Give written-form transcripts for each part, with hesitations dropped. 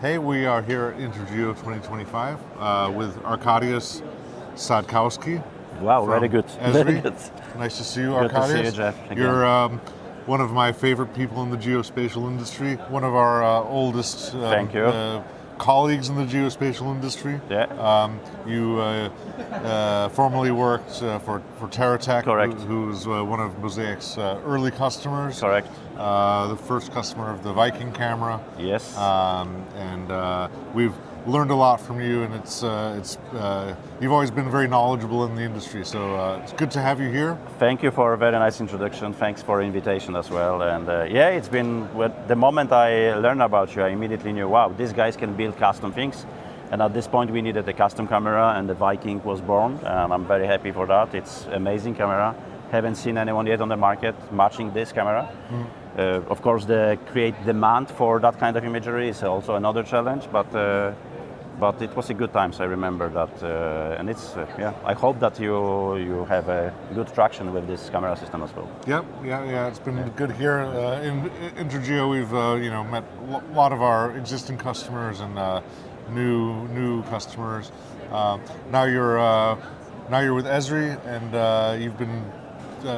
Hey, we are here at INTERGEO 2025 with Arkadiusz Szadkowski. Wow, very good. Esri. Very good. Nice to see you, Good Arkadiusz. to see you, Jeff. Again. You're one of my favorite people in the geospatial industry, one of our oldest Thank you. Colleagues in the geospatial industry. Yeah. You formerly worked for Terra, Correct. who's one of Mosaic's early customers. Correct. The first customer of the Viking camera. Yes. We've learned a lot from you, and you've always been very knowledgeable in the industry. So it's good to have you here. Thank you for a very nice introduction. Thanks for invitation as well. And it's been the moment I learned about you, I immediately knew, wow, these guys can build custom things. And at this point, we needed a custom camera, and the Viking was born. And I'm very happy for that. It's amazing camera. Haven't seen anyone yet on the market matching this camera. Of course, the create demand for that kind of imagery is also another challenge, but it was a good time. So I remember that, and it's I hope that you have a good traction with this camera system as well. Yeah. It's been good here in INTERGEO. We've met a lot of our existing customers and new customers. Now you're with Esri, and you've been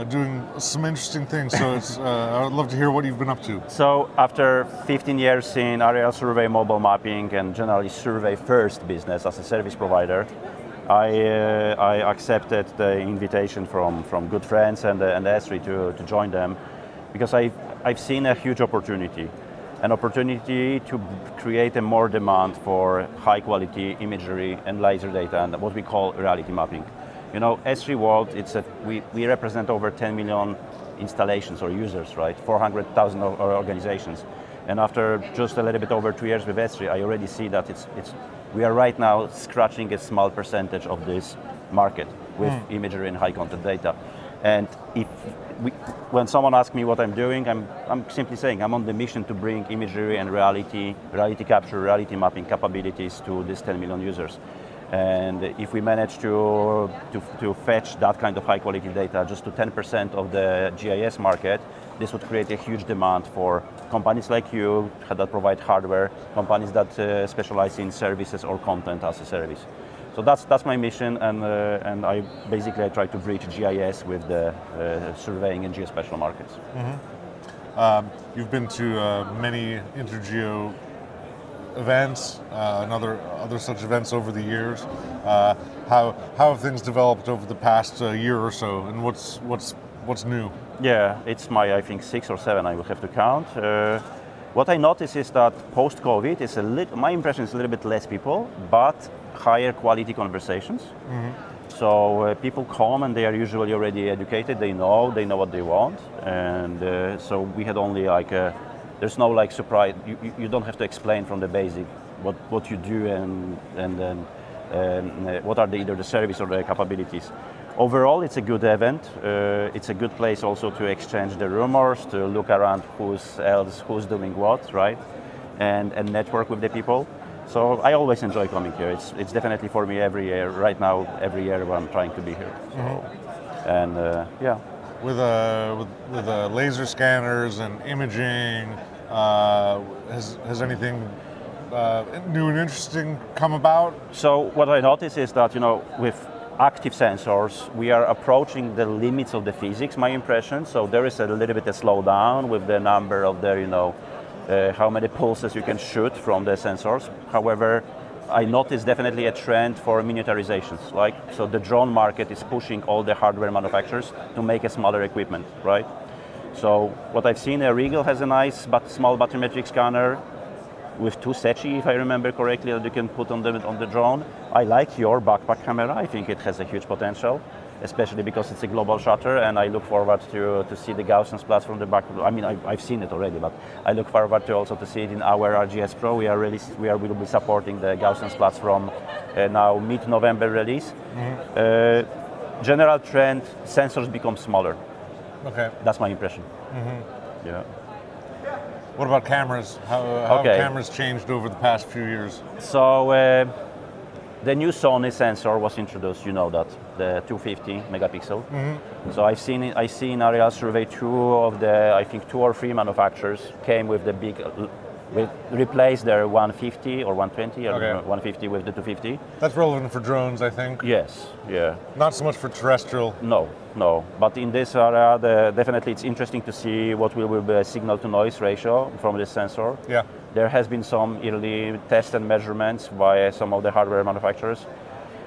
doing some interesting things, so I'd love to hear what you've been up to. So after 15 years in aerial survey, mobile mapping, and generally survey first business as a service provider, I accepted the invitation from good friends and Esri to join them, because I've seen a huge opportunity. An opportunity to create a more demand for high quality imagery and laser data and what we call reality mapping. You know, Esri world, we represent over 10 million installations or users, right? 400,000 organizations. And after just a little bit over 2 years with Esri, I already see that we are right now scratching a small percentage of this market with imagery and high content data. And when someone asks me what I'm doing, I'm simply saying I'm on the mission to bring imagery and reality capture, reality mapping capabilities to these 10 million users. And if we manage to fetch that kind of high quality data just to 10% of the GIS market, this would create a huge demand for companies like you that provide hardware, companies that specialize in services or content as a service. So that's my mission, and I basically try to bridge GIS with the surveying and geospatial markets. You've been to many INTERGEO events, and other such events over the years. How have things developed over the past year or so, and what's new? Yeah, it's my, I think, 6 or 7, I will have to count. What I notice is that post-COVID, my impression is a little bit less people, but higher quality conversations. So people come and they are usually already educated, they know what they want, and so we had only there's no surprise. You don't have to explain from the basic what you do and then what are either the service or the capabilities. Overall, it's a good event. It's a good place also to exchange the rumors, to look around who's doing what, right, and network with the people. So I always enjoy coming here. It's definitely for me every year. Right now, every year I'm trying to be here. So, and With laser scanners and imaging, has anything new and interesting come about? So what I notice is that, with active sensors, we are approaching the limits of the physics, my impression. So there is a little bit of slowdown with the number of how many pulses you can shoot from the sensors. However, I notice definitely a trend for miniaturizations. So the drone market is pushing all the hardware manufacturers to make a smaller equipment, right? So what I've seen, Regal has a nice but small bathymetric scanner with 2 SECI, if I remember correctly, that you can put on the drone. I like your backpack camera. I think it has a huge potential, especially because it's a global shutter, and I look forward to see the Gaussian Splats from the back. I mean, I've seen it already, but I look forward to also to see it in our RGS Pro. We will be supporting the Gaussian Splats from now mid-November release. General trend, sensors become smaller. Okay. That's my impression. Yeah. What about cameras? How have cameras changed over the past few years? So the new Sony sensor was introduced, you know that, the 250 megapixel. So I've seen aerial survey 2 of the, I think 2 or 3 manufacturers came with the big We replace their 150 or 120 or Okay. 150 with the 250. That's relevant for drones, I think. Yes, yeah. Not so much for terrestrial. No. But in this area, definitely it's interesting to see what will be a signal-to-noise ratio from this sensor. Yeah. There has been some early tests and measurements by some of the hardware manufacturers.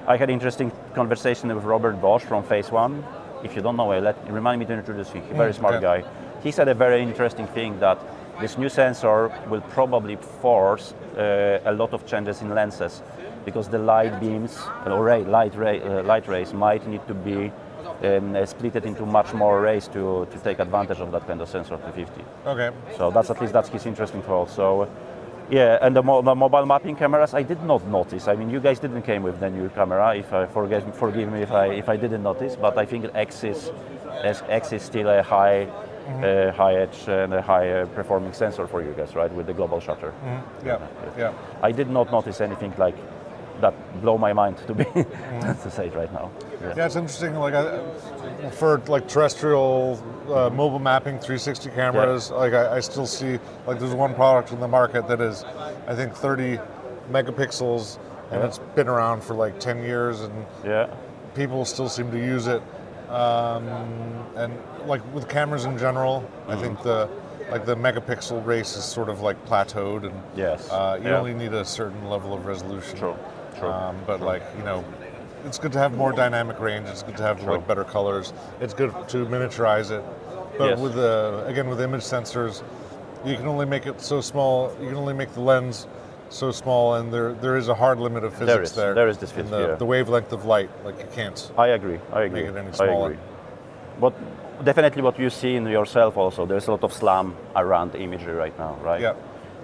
I had interesting conversation with Robert Bosch from Phase One. If you don't know, remind me to introduce him. Very smart guy. He said a very interesting thing that this new sensor will probably force a lot of changes in lenses, because the light beams or light rays might need to be split into much more rays to take advantage of that kind of sensor 250. Okay. So that's his interesting thought. So yeah, and the mobile mapping cameras, I did not notice. I mean, you guys didn't came with the new camera. If I forgive me if I didn't notice, but I think X is still a high edge and a high performing sensor for you guys, right? With the global shutter. Yeah. I did not notice anything like that blow my mind to be to say it right now. Yeah, it's interesting. Like for like terrestrial mobile mapping 360 cameras, like I still see like there's one product in the market that is, I think 30 megapixels, and it's been around for like 10 years, and people still seem to use it. And like with cameras in general, I think the megapixel race is sort of like plateaued, and you only need a certain level of resolution. True. But like, you know, it's good to have more dynamic range. It's good to have like better colors. It's good to miniaturize it. But with with image sensors, you can only make it so small. You can only make the lens so small, and there is a hard limit of physics there. There is this physics. The wavelength of light, like you can't. I agree. Make it any smaller. I agree. But definitely, what you see in yourself also, there's a lot of slam around the imagery right now, right? Yeah.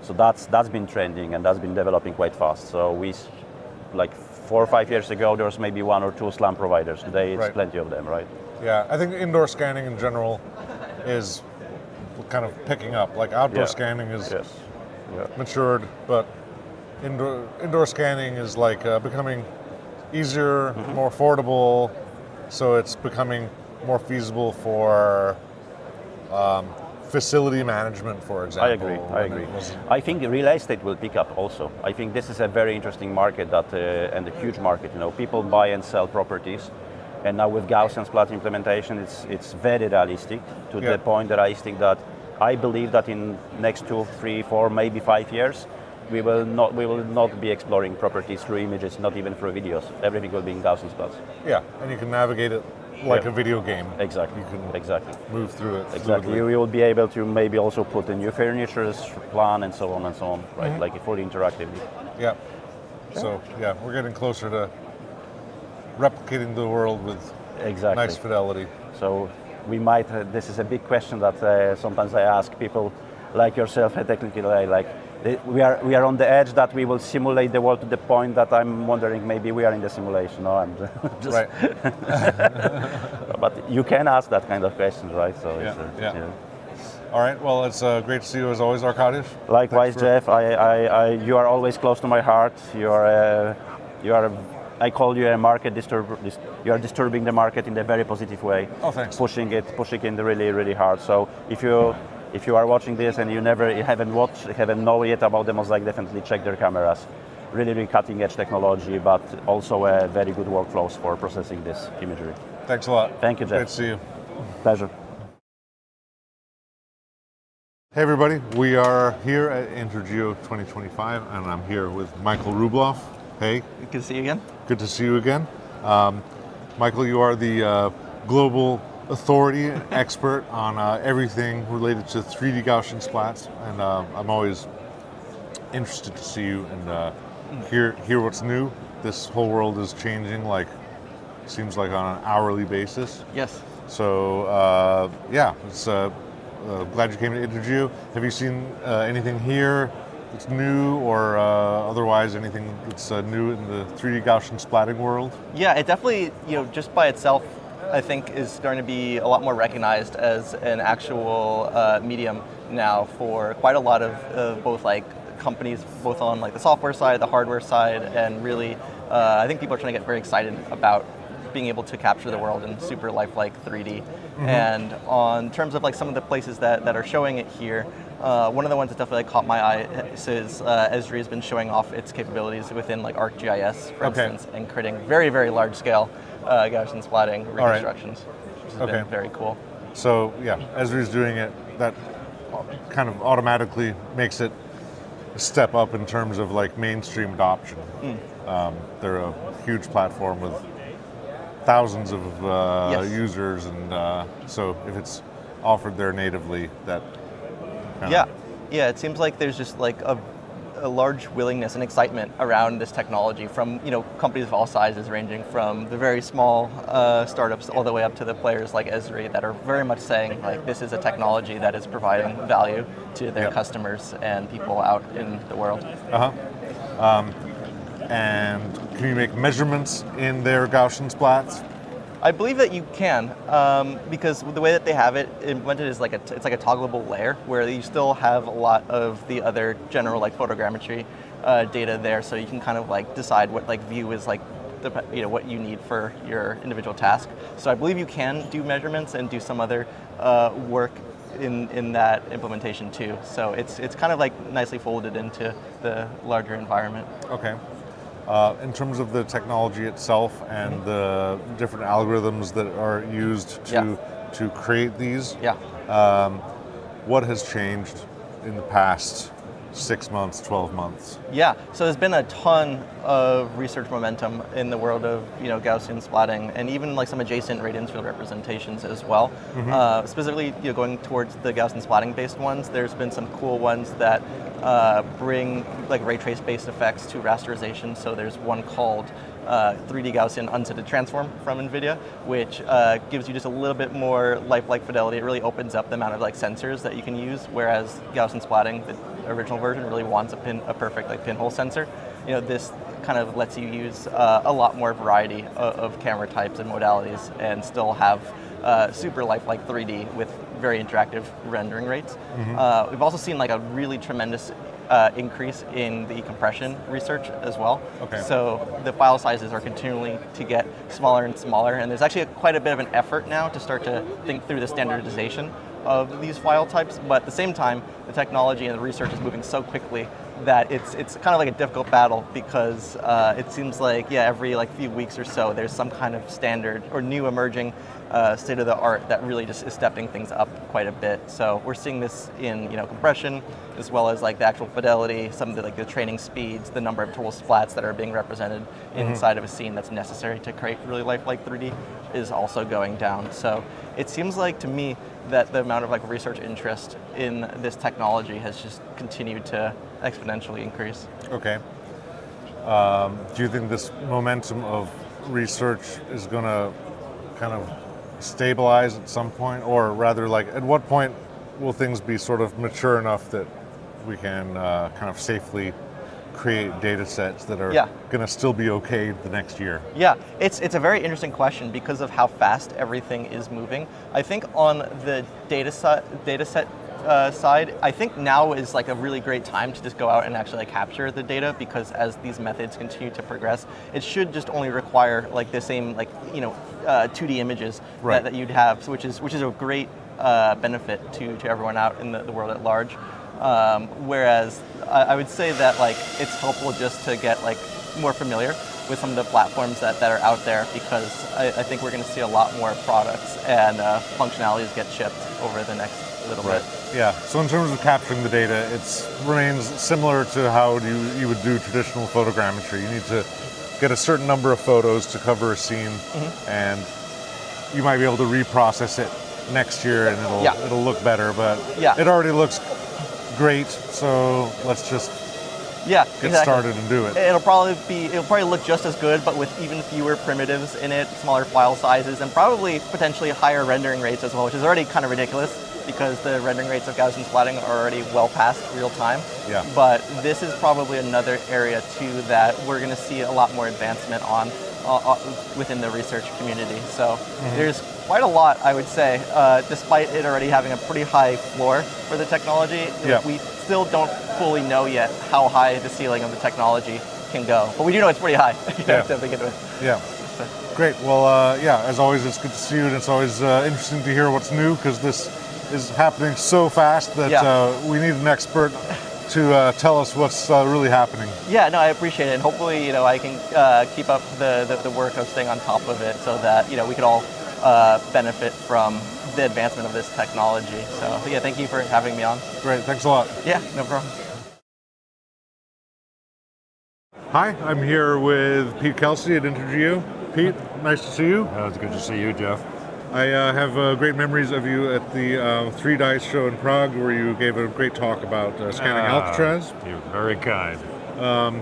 So that's been trending, and that's been developing quite fast. So like 4 or 5 years ago, there was maybe 1 or 2 slam providers. Today, it's plenty of them, right? Yeah, I think indoor scanning in general is kind of picking up. Like outdoor scanning is matured, but indoor scanning is like becoming easier, more affordable. So it's becoming more feasible for facility management, for example. I agree. I think real estate will pick up also. I think this is a very interesting market and a huge market. You know, people buy and sell properties, and now with Gaussian Splats implementation, it's very realistic to the point that I believe that in next 2, 3, 4, maybe 5 years, we will not be exploring properties through images, not even through videos. Everything will be in Gaussian Splats. Yeah, and you can navigate it like a video game. Exactly. You can move through it. Exactly. You will be able to maybe also put a new furniture plan and so on, right? Like fully interactively. Yeah. So we're getting closer to replicating the world with nice fidelity. So we might. This is a big question that sometimes I ask people like yourself, technically, like. We are on the edge that we will simulate the world to the point that I'm wondering maybe we are in the simulation. No, I'm just right. But you can ask that kind of questions, right? So All right. Well, it's great to see you as always, Arkadiusz. Likewise, Jeff. You are always close to my heart. You are. I call you a market disturber. You are disturbing the market in a very positive way. Oh, thanks. Pushing it really, really hard. So if you are watching this and you haven't know yet about the Mosaic, definitely check their cameras. Really, really cutting edge technology, but also a very good workflows for processing this imagery. Thanks a lot. Thank you, Jeff. Great to see you. Pleasure. Hey everybody, we are here at INTERGEO 2025, and I'm here with Michael Rubloff. Hey. Good to see you again. Good to see you again. Michael, you are the global authority expert on everything related to 3D Gaussian splats, and I'm always interested to see you and hear what's new. This whole world is changing, seems like on an hourly basis. Yes. So it's glad you came to INTERGEO. Have you seen anything here that's new, or otherwise anything that's new in the 3D Gaussian splatting world? Yeah, it definitely, just by itself, I think is starting to be a lot more recognized as an actual medium now for quite a lot of both companies, both on the software side, the hardware side, and really I think people are trying to get very excited about being able to capture the world in super lifelike 3D. And on terms of like some of the places that are showing it here, one of the ones that definitely caught my eye is Esri has been showing off its capabilities within like ArcGIS, for instance, and creating very, very large scale Gaussian splatting reconstructions, which has been very cool. So yeah, Esri's doing it. That kind of automatically makes it a step up in terms of like mainstream adoption. They're a huge platform with thousands of users, and so if it's offered there natively, that yeah, it seems like there's just like a large willingness and excitement around this technology from companies of all sizes, ranging from the very small startups all the way up to the players like Esri that are very much saying like this is a technology that is providing value to their customers and people out in the world. And can you make measurements in their Gaussian splats? I believe that you can, because the way that they have it implemented is like it's like a toggleable layer where you still have a lot of the other general like photogrammetry data there, so you can kind of like decide what like view is like what you need for your individual task. So I believe you can do measurements and do some other work in that implementation too. So it's kind of like nicely folded into the larger environment. Okay. In terms of the technology itself and the different algorithms that are used to create these, what has changed in the past 6 months, 12 months? Yeah, so there's been a ton of research momentum in the world of Gaussian splatting, and even like some adjacent radiance field representations as well. Specifically, going towards the Gaussian splatting based ones, there's been some cool ones that bring like ray trace based effects to rasterization. So there's one called 3D Gaussian unscented transform from NVIDIA, which gives you just a little bit more lifelike fidelity. It really opens up the amount of like sensors that you can use, whereas Gaussian splatting, the original version, really wants a perfect like pinhole sensor. This kind of lets you use a lot more variety of camera types and modalities and still have super lifelike 3D with very interactive rendering rates. We've also seen like a really tremendous increase in the compression research as well. So the file sizes are continuing to get smaller and smaller, and there's actually quite a bit of an effort now to start to think through the standardization of these file types, but at the same time, the technology and the research is moving so quickly that it's kind of like a difficult battle, because it seems like every like few weeks or so there's some kind of standard or new emerging state of the art that really just is stepping things up quite a bit. So we're seeing this in compression, as well as like the actual fidelity, some of the like the training speeds, the number of total splats that are being represented inside of a scene that's necessary to create really lifelike 3D is also going down. So it seems like to me that the amount of like research interest in this technology has just continued to exponentially increase. Okay. Do you think this momentum of research is going to kind of stabilize at some point, or rather, like, at what point will things be sort of mature enough that we can kind of safely create data sets that are going to still be okay the next year? Yeah, it's a very interesting question because of how fast everything is moving. I think on the data set side, I think now is like a really great time to just go out and actually like capture the data, because as these methods continue to progress, it should just only require like the same like 2D images that you'd have, which is a great benefit to everyone out in the world at large. Whereas I would say that like it's helpful just to get like more familiar with some of the platforms that are out there, because I think we're going to see a lot more products and functionalities get shipped over the next little bit. Yeah, so in terms of capturing the data, it remains similar to how you would do traditional photogrammetry. You need to get a certain number of photos to cover a scene, and you might be able to reprocess it next year and it'll look better, but it already looks great, so let's just get started and do it. It'll probably look just as good, but with even fewer primitives in it, smaller file sizes, and probably potentially higher rendering rates as well, which is already kind of ridiculous because the rendering rates of Gaussian splatting are already well past real time. But this is probably another area too that we're going to see a lot more advancement on within the research community. So there's quite a lot, I would say, despite it already having a pretty high floor for the technology. We still don't fully know yet how high the ceiling of the technology can go, but we do know it's pretty high to begin with. Great. Well, yeah, as always, it's good to see you, and it's always interesting to hear what's new, because this is happening so fast that we need an expert to tell us what's really happening. Yeah, no, I appreciate it, and hopefully, I can keep up the work of staying on top of it, so that we could all benefit from the advancement of this technology. So yeah, thank you for having me on. Great. Thanks a lot. Yeah, no problem. Hi, I'm here with Pete Kelsey at INTERGEO. Pete, nice to see you. It's good to see you, Jeff. I have great memories of you at the 3 Dice show in Prague, where you gave a great talk about scanning Alcatraz. You're very kind.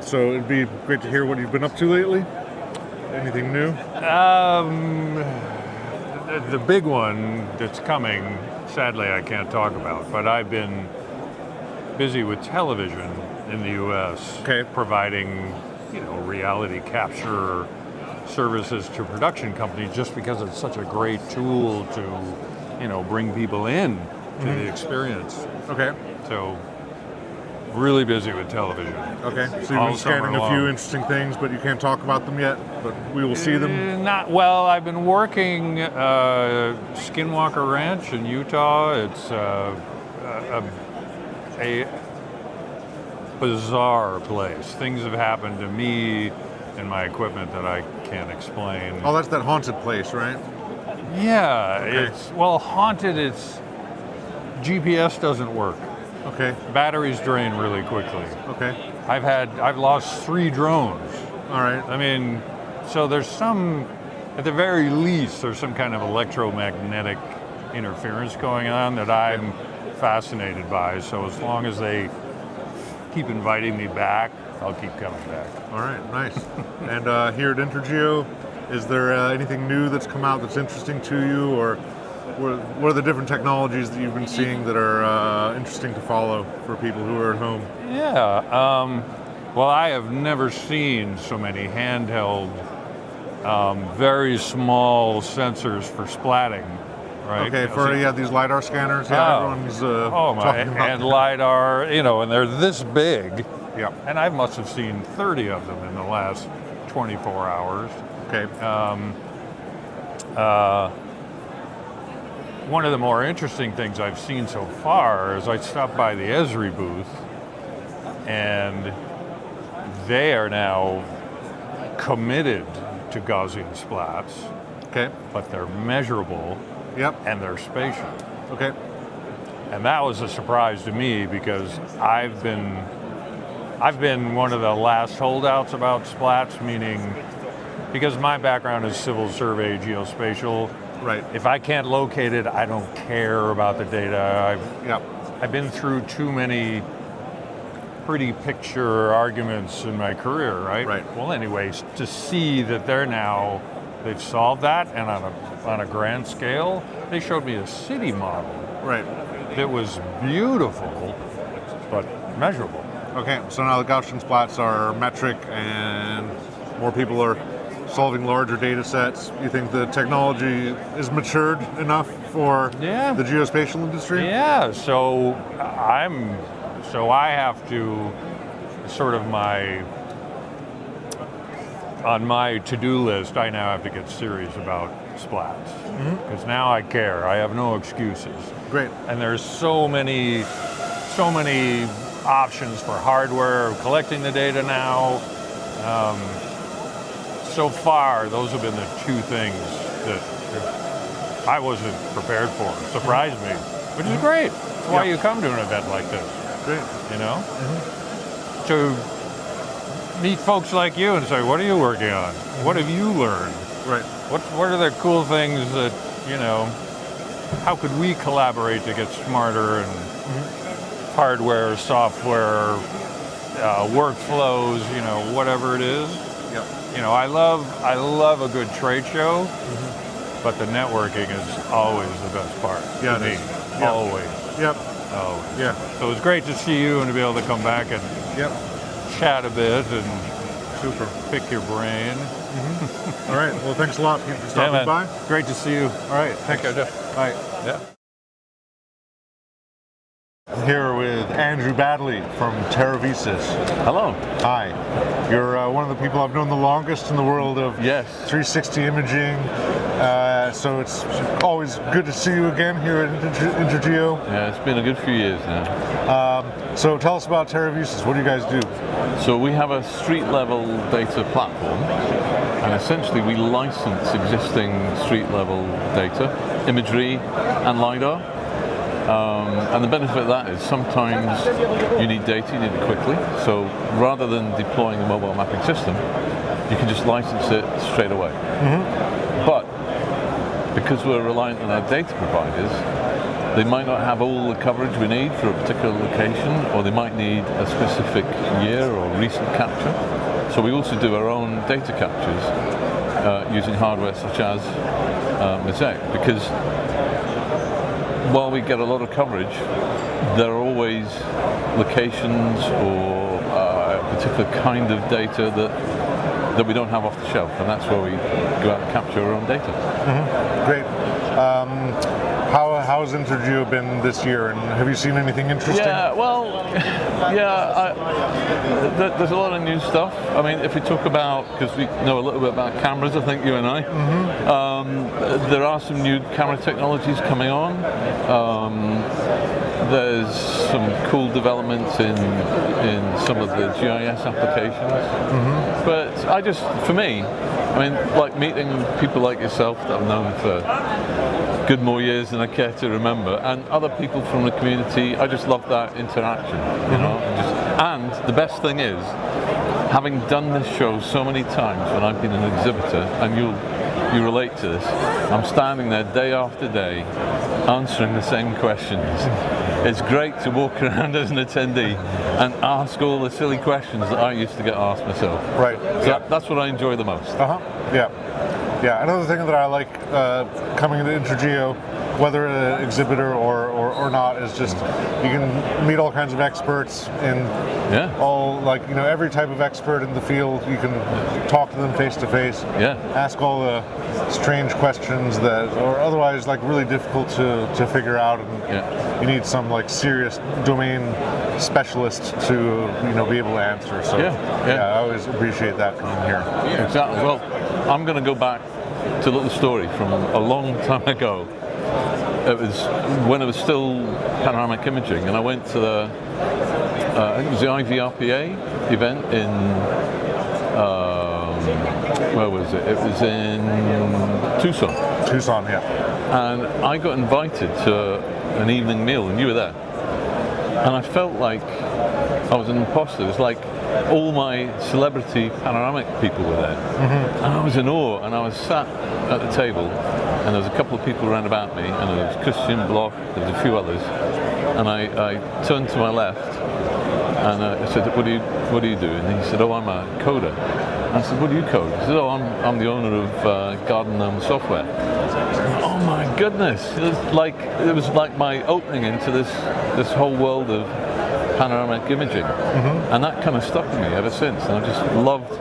So it'd be great to hear what you've been up to lately. Anything new? The big one that's coming, sadly I can't talk about, but I've been busy with television in the U.S. Providing, reality capture services to production companies, just because it's such a great tool to, bring people in to the experience. Okay. So, really busy with television. Okay. So you've been scanning a few interesting things, but you can't talk about them yet, but we will see them? Not well. I've been working Skinwalker Ranch in Utah. It's a bizarre place. Things have happened to me and my equipment that I can't explain. Oh, that's that haunted place, right? Yeah, it's haunted. It's GPS doesn't work. Okay. Batteries drain really quickly. Okay. I've lost 3 drones. All right. I mean, so there's at the very least, there's some kind of electromagnetic interference going on that I'm fascinated by. So as long as they keep inviting me back, I'll keep coming back. All right, nice. And here at INTERGEO, is there anything new that's come out that's interesting to you, or what are the different technologies that you've been seeing that are interesting to follow for people who are at home? Yeah, well, I have never seen so many handheld, very small sensors for splatting. Right. Okay, these LiDAR scanners. Yeah, everyone's talking about and LiDAR, and they're this big. Yeah. And I must have seen 30 of them in the last 24 hours. Okay. One of the more interesting things I've seen so far is I stopped by the Esri booth, and they are now committed to Gaussian splats. Okay. But they're measurable. Yep. And they're spatial. Okay. And that was a surprise to me, because I've been one of the last holdouts about splats, meaning because my background is civil survey, geospatial. Right. If I can't locate it, I don't care about the data. I've been through too many pretty picture arguments in my career, right? Right. Well, anyways, to see that they've solved that, and on a grand scale, they showed me a city model. Right. That was beautiful, but measurable. Okay, so now the Gaussian splats are metric, and more people are solving larger data sets. You think the technology is matured enough for the geospatial industry? Yeah, so I have to sort of on my to-do list, I now have to get serious about splats, because now I care. I have no excuses. Great. And there's so many options for hardware, collecting the data now. So far, those have been the 2 things that I wasn't prepared for. It surprised me, which is great. That's why you come to an event like this. Great. To meet folks like you and say, what are you working on? What have you learned? Right. What are the cool things that, how could we collaborate to get smarter, and hardware, software, workflows, whatever it is. Yep. I love a good trade show, but the networking is always the best part. Yeah, to me. Yep. Always. Yep. Always. Yeah. So it was great to see you and to be able to come back and chat a bit and pick your brain. All right. Well, thanks a lot, Pete, for stopping by. Great to see you. All right. Thanks. Okay, Bye. Yeah. I'm here with Andrew Baddeley from Terra Visus. Hello. Hi. You're one of the people I've known the longest in the world of 360 imaging. So it's always good to see you again here at INTERGEO. Yeah, it's been a good few years now. So tell us about Terra Visus. What do you guys do? So we have a street level data platform, and essentially we license existing street level data, imagery and LiDAR. And the benefit of that is sometimes you need data, you need it quickly. So rather than deploying a mobile mapping system, you can just license it straight away. But because we're reliant on our data providers, they might not have all the coverage we need for a particular location, or they might need a specific year or recent capture. So we also do our own data captures using hardware such as Mosaic, because while we get a lot of coverage, there are always locations or a particular kind of data that we don't have off the shelf, and that's where we go out and capture our own data. Great. How has INTERGEO been this year, and have you seen anything interesting? Yeah, well, there's a lot of new stuff. I mean, if we talk about, because we know a little bit about cameras, I think you and I, there are some new camera technologies coming on. There's some cool developments in some of the GIS applications. But for me, I mean, like meeting people like yourself that I've known for good more years than I care to remember, and other people from the community, I just love that interaction, you know. And the best thing is, having done this show so many times when I've been an exhibitor, and you relate to this, I'm standing there day after day answering the same questions. It's great to walk around as an attendee and ask all the silly questions that I used to get asked myself. Right. So that's what I enjoy the most. Yeah, another thing that I like coming into INTERGEO, whether an exhibitor or not, is just you can meet all kinds of experts in all, like, you know, every type of expert in the field. You can talk to them face to face, ask all the strange questions that are otherwise like really difficult to figure out, and you need some like serious domain specialist to, you know, be able to answer. So I always appreciate that coming here. Exactly. Well, I'm going to go back to a little story from a long time ago. It was when it was still panoramic imaging, and I went to I think it was the IVRPA event in, where was it? It was in Tucson. Tucson, yeah. And I got invited to an evening meal, and you were there. And I felt like I was an imposter. It was like all my celebrity panoramic people were there. And I was in awe, and I was sat at the table, and there was a couple of people around about me, and there was Christian Bloch, there was a few others, and I turned to my left, and I said, what do you do? And he said, oh, I'm a coder. And I said, what do you code? He said, oh, I'm the owner of Garden Gnome Software. Oh my goodness, it was like my opening into this whole world of panoramic imaging, and that kind of stuck with me ever since. And I just loved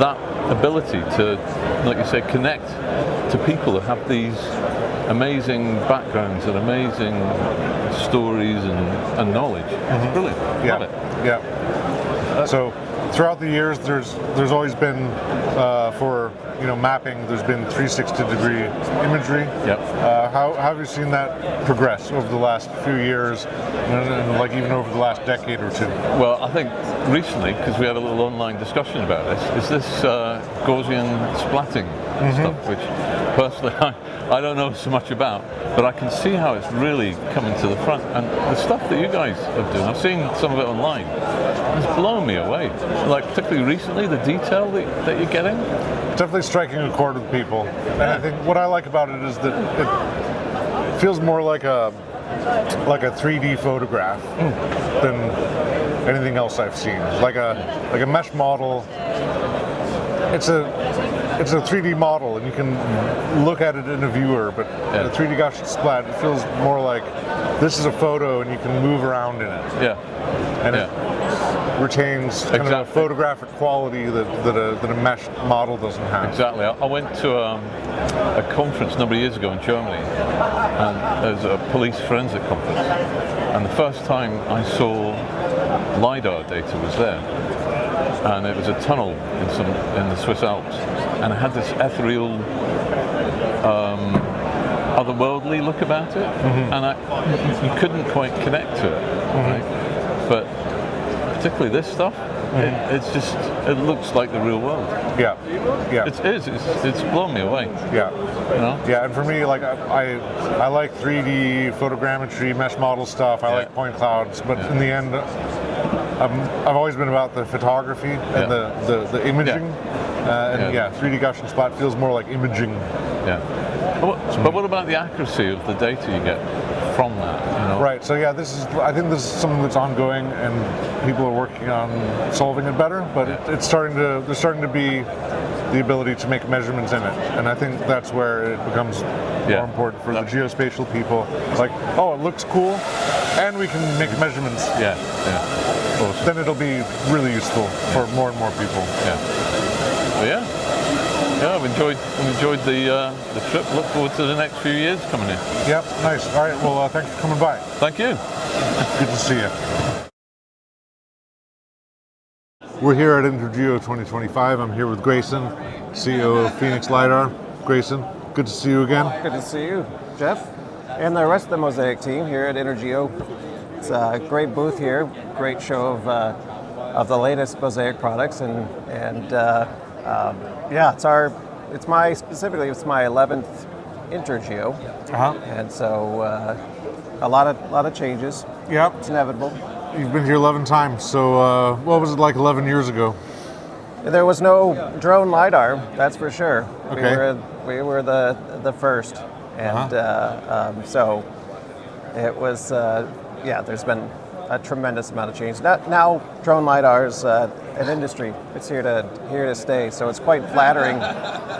that ability to, like you say, connect to people that have these amazing backgrounds and amazing stories and knowledge. It's brilliant. Love it. Yeah. So throughout the years, there's always been for, you know, mapping, there's been 360-degree imagery. How have you seen that progress over the last few years, and like even over the last decade or two? Well, I think recently, because we had a little online discussion about this, is this Gaussian splatting stuff, which personally I don't know so much about, but I can see how it's really coming to the front. And the stuff that you guys are doing, I've seen some of it online, it's blown me away. Like particularly recently, the detail that you're getting. Definitely striking a chord with people. And I think what I like about it is that it feels more like a 3D photograph than anything else I've seen. Like a mesh model. It's a 3D model, and you can look at it in a viewer, but a 3D Gaussian splat, it feels more like this is a photo and you can move around in it. And it retains kind of a photographic quality that a mesh model doesn't have. Exactly. I went to a conference a number of years ago in Germany, and there's a police forensic conference. And the first time I saw LiDAR data was there. And it was a tunnel in the Swiss Alps. And it had this ethereal, otherworldly look about it. And you couldn't quite connect to it. Right? But particularly this stuff, it looks like the real world. Yeah. It's blown me away. Yeah. You know? Yeah, and for me, like I like 3D photogrammetry, mesh model stuff. I like point clouds, but in the end, I've always been about the photography and the imaging. And 3D Gaussian splat feels more like imaging. Yeah. But what about the accuracy of the data you get from that? You know? Right. So I think this is something that's ongoing, and people are working on solving it better. But there's starting to be the ability to make measurements in it, and I think that's where it becomes more important for the geospatial people. Like, oh, it looks cool, and we can make measurements. Yeah. Awesome. Then it'll be really useful for more and more people. I've enjoyed the trip. Look forward to the next few years coming in. Yep, nice. All right, well, thanks for coming by. Thank you. Good to see you. We're here at INTERGEO 2025. I'm here with Grayson, CEO of Phoenix LiDAR. Grayson, good to see you again. Good to see you, Jeff, and the rest of the Mosaic team here at INTERGEO. It's a great booth here, great show of the latest Mosaic products, and it's my 11th INTERGEO, and so a lot of changes. Yep, it's inevitable. You've been here 11 times, so what was it like 11 years ago? There was no drone LiDAR, that's for sure. Okay. We were the first, and so it was. There's been a tremendous amount of change. Now drone LiDAR is an industry. It's here to stay. So it's quite flattering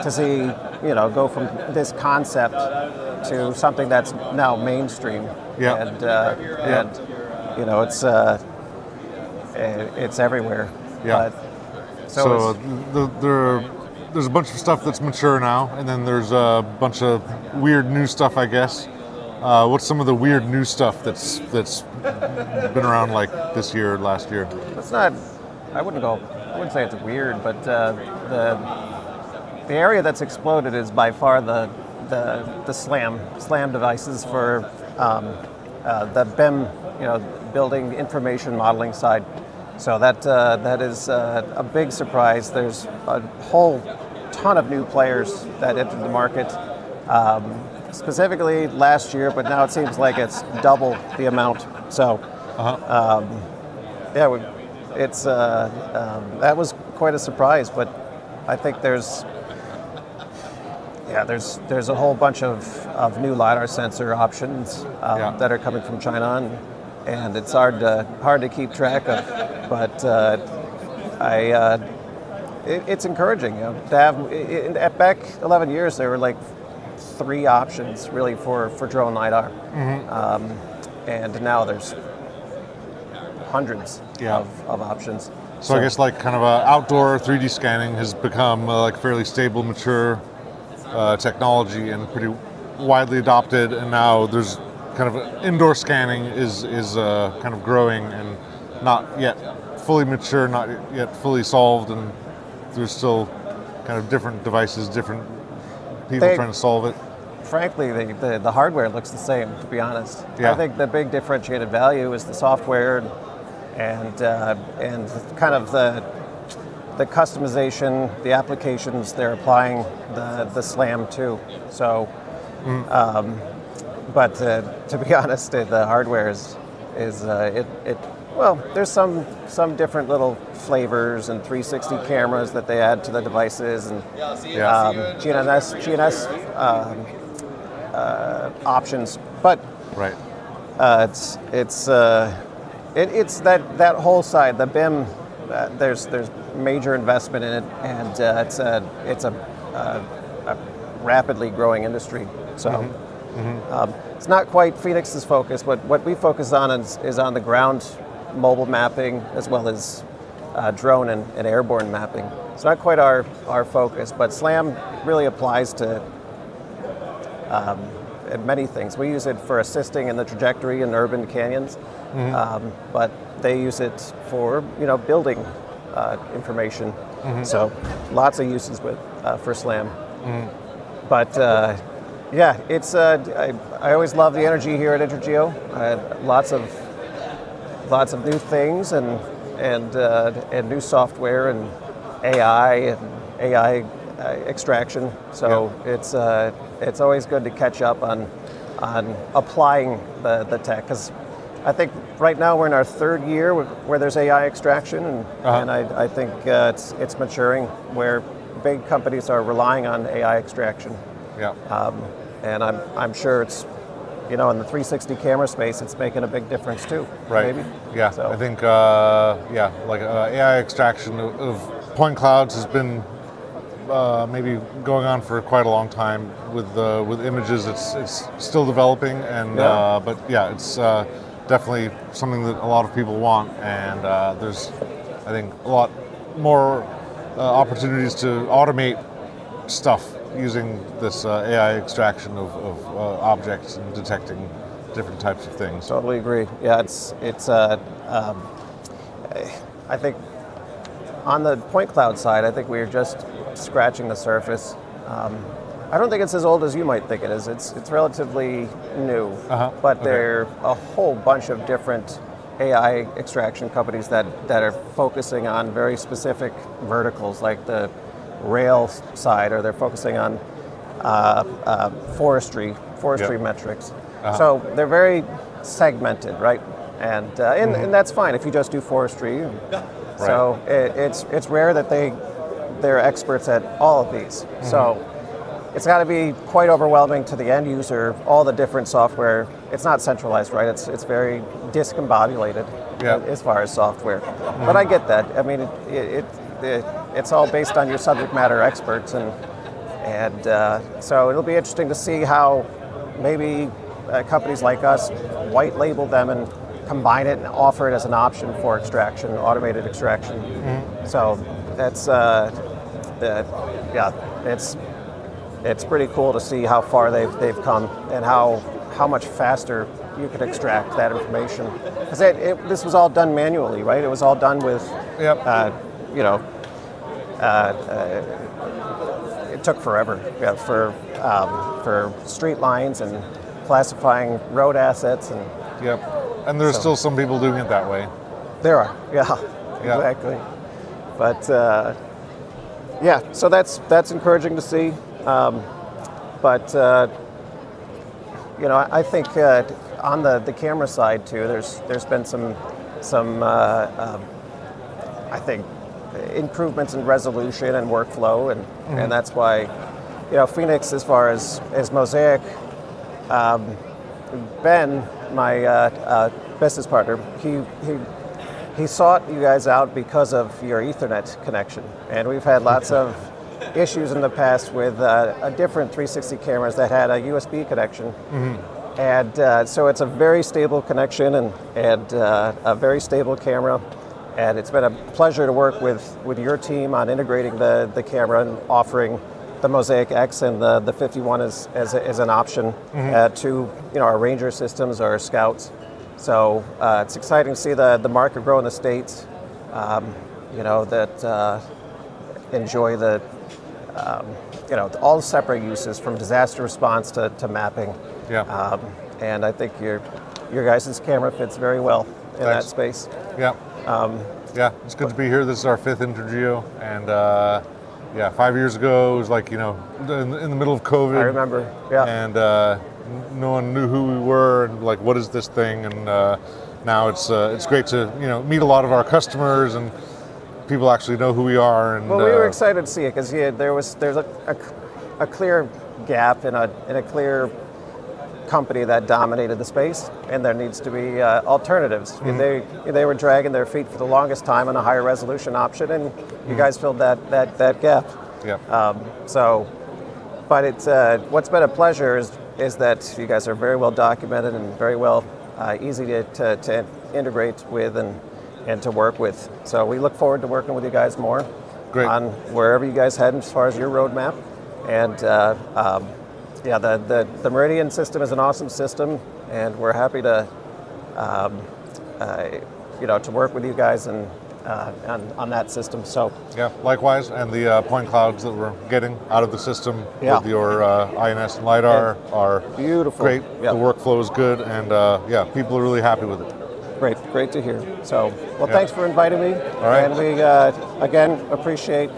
to see go from this concept to something that's now mainstream. Yeah. And it's everywhere. Yeah. But, there's a bunch of stuff that's mature now, and then there's a bunch of weird new stuff, I guess. What's some of the weird new stuff that's been around like this year, last year? I wouldn't say it's weird, but the area that's exploded is by far the SLAM devices for the BIM, building information modeling side. So that is a big surprise. There's a whole ton of new players that entered the market. Specifically last year, but now it seems like it's double the amount. So, that was quite a surprise. But I think there's a whole bunch of new LiDAR sensor options that are coming from China, and it's hard to keep track of. But it's encouraging to have. Back 11 years, there were like 3 options really for drone LiDAR, and now there's hundreds of options. So I guess like kind of outdoor 3D scanning has become like fairly stable, mature technology and pretty widely adopted, and now there's kind of indoor scanning is kind of growing and not yet fully mature, not yet fully solved, and there's still kind of different devices, different people trying to solve it. Frankly, the hardware looks the same, to be honest. Yeah. I think the big differentiated value is the software and kind of the customization, the applications they're applying the SLAM to. So, but to be honest, the hardware is well, there's some different little flavors and 360 cameras that they add to the devices, and GNS options, but right. It's that whole side, the BIM. There's major investment in it, and it's a rapidly growing industry. So it's not quite Phoenix's focus, but what we focus on is on the ground mobile mapping as well as drone and airborne mapping. It's not quite our focus, but SLAM really applies to many things. We use it for assisting in the trajectory in urban canyons, but they use it for building information. So lots of uses for SLAM. But yeah, it's I always love the energy here at INTERGEO. Lots of new things and new software and AI extraction. So it's always good to catch up on applying the tech, because I think right now we're in our third year where there's AI extraction, and I think it's maturing where big companies are relying on AI extraction. Yeah. And I'm sure it's in the 360 camera space, it's making a big difference too. Right. Maybe. Yeah. So. I think AI extraction of point clouds has been maybe going on for quite a long time. With images, it's still developing, and but yeah, it's definitely something that a lot of people want, and there's, I think, a lot more opportunities to automate stuff using this AI extraction of objects and detecting different types of things. Totally agree. Yeah, it's I think on the point cloud side, I think we're just scratching the surface. I don't think it's as old as you might think it is. It's relatively new, but there are a whole bunch of different AI extraction companies that are focusing on very specific verticals, like the rail side, or they're focusing on forestry metrics. So they're very segmented, right? And that's fine if you just do forestry. So it's rare that they're experts at all of these. So it's got to be quite overwhelming to the end user, all the different software. It's not centralized, right? It's very discombobulated as far as software. But I get that. I mean, it's all based on your subject matter experts, and so it'll be interesting to see how maybe companies like us white label them and combine it and offer it as an option for extraction, automated extraction. So that's it's pretty cool to see how far they've come and how much faster you could extract that information. Because this was all done manually, right? It was all done with, it took forever for street lines and classifying road assets and. And there's still some people doing it that way. There are, exactly. But so that's encouraging to see. But I think on the camera side too, there's been some I think improvements in resolution and workflow, and that's why Phoenix, as far as Mosaic, Ben, my business partner, he sought you guys out because of your Ethernet connection, and we've had lots of issues in the past with a different 360 cameras that had a USB connection, and so it's a very stable connection and a very stable camera, and it's been a pleasure to work with your team on integrating the camera and offering the Mosaic X and the 51 as an option to our Ranger systems or our Scouts. So it's exciting to see the market grow in the States. That enjoy the all the separate uses from disaster response to mapping. And I think your guys' camera fits very well in that space. It's good to be here. This is our 5th INTERGEO, and 5 years ago it was like in the middle of COVID. I remember. And no one knew who we were and like, what is this thing? And now it's great to meet a lot of our customers, and people actually know who we are. And well, we were excited to see it because there's a clear gap in a clear company that dominated the space, and there needs to be alternatives. They were dragging their feet for the longest time on a higher resolution option, and you guys filled that gap. But it's what's been a pleasure is that you guys are very well documented and very well easy to integrate with and to work with. So we look forward to working with you guys more on wherever you guys head as far as your roadmap. And Yeah, the Meridian system is an awesome system, and we're happy to, to work with you guys and on that system. So Yeah, likewise, and the point clouds that we're getting out of the system Yeah. with your INS and LiDAR are beautiful. great. Yeah. The workflow is good, and people are really happy with it. Great to hear. So, well, Yeah. thanks for inviting me. All right. And we again appreciate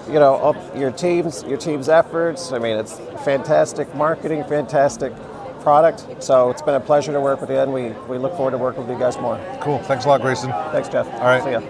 your team's efforts. I mean, it's fantastic marketing, fantastic product. So it's been a pleasure to work with you, and we look forward to working with you guys more. Cool. Thanks a lot, Grayson. Thanks, Jeff. All right. See ya.